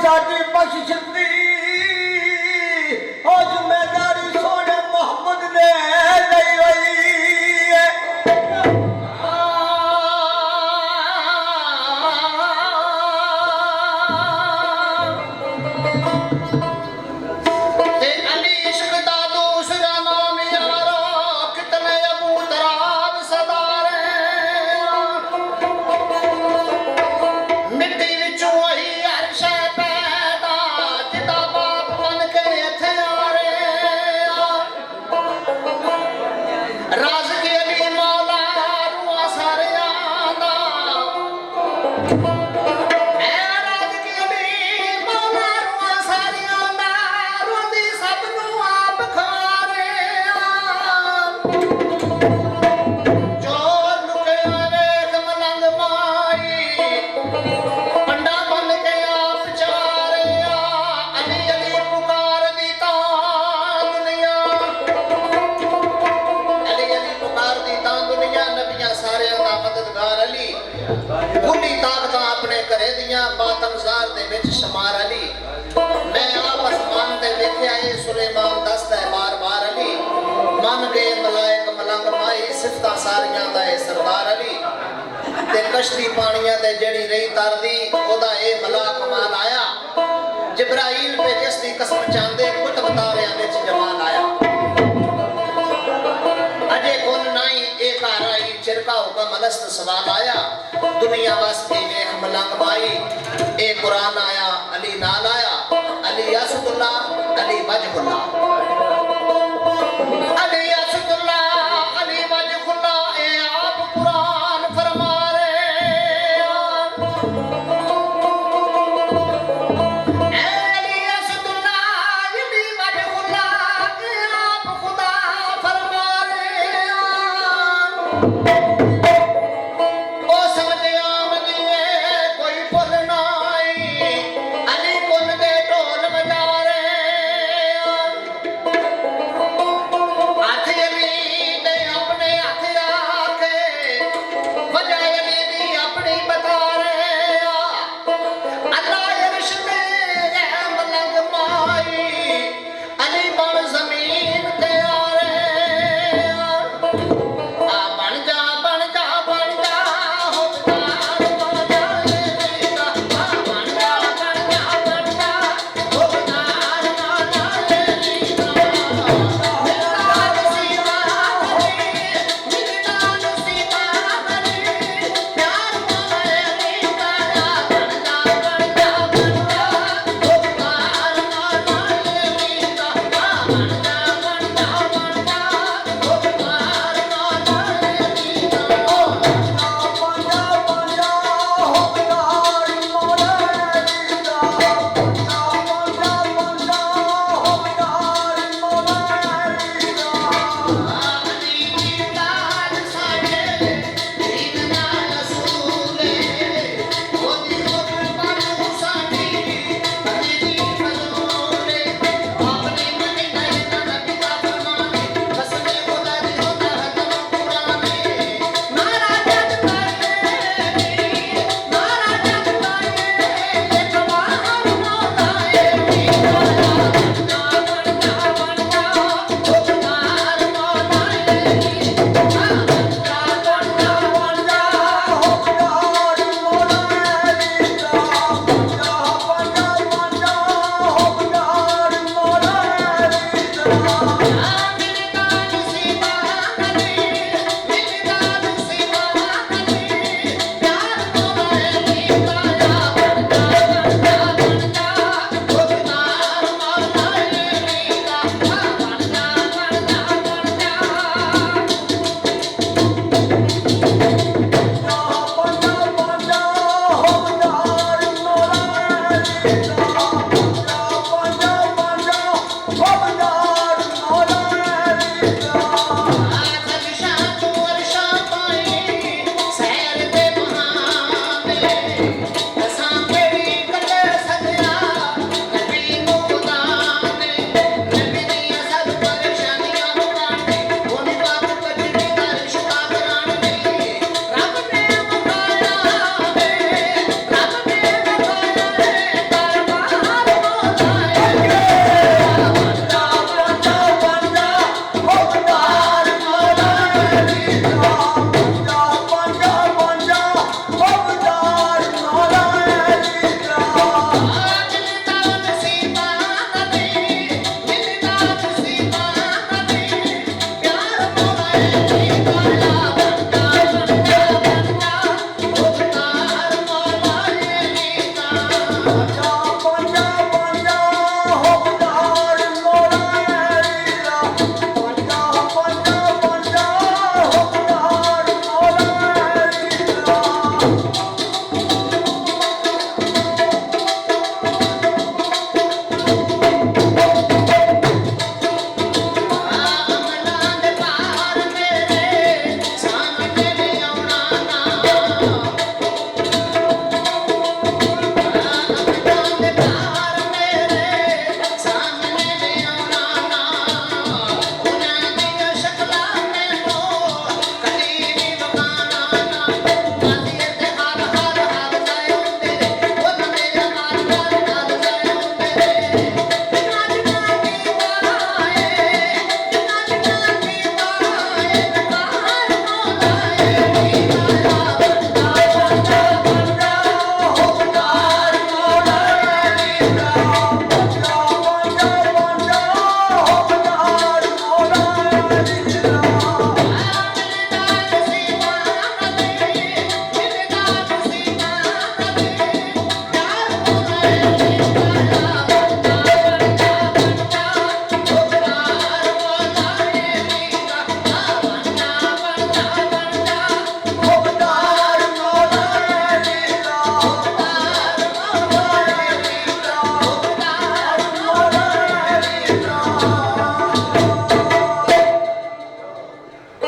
साडी बख्शिश दी ओ जिम्मेदारी सोने मोहम्मद ने ली हुई है। ते अली इश्क दा दूसरा नाम यारो कितने अबू तराब सदारे मिट्टी विचों आई हर शै पैदा जिदा बाप बन के इत्थे आ रहे राज के अली मौला रुआ सारियां दा अपने घरे दियां बातमजार दे विच शमार अली मैं आप आसमान दे वेख्या ए सुलेमान दसदा है बार-बार अली मन गए मलाइक मलंग माई सिफता सारियां दा ए सरदार अली ते कश्ती पानियां ते जड़ी रही तरदी ओदा ए मला कमाल आया जिब्राइल पे जिस दी कसम चांदे कुतब तारियां विच जमाल आया अजे कोन नाई एक आई चिरका हुक्म अलस्त सवाल आया दुनिया वास्ते वेख मलंग माई ए कुरान आया अली नाल आया अली असदुल्लाह अली वजहुल्लाह अली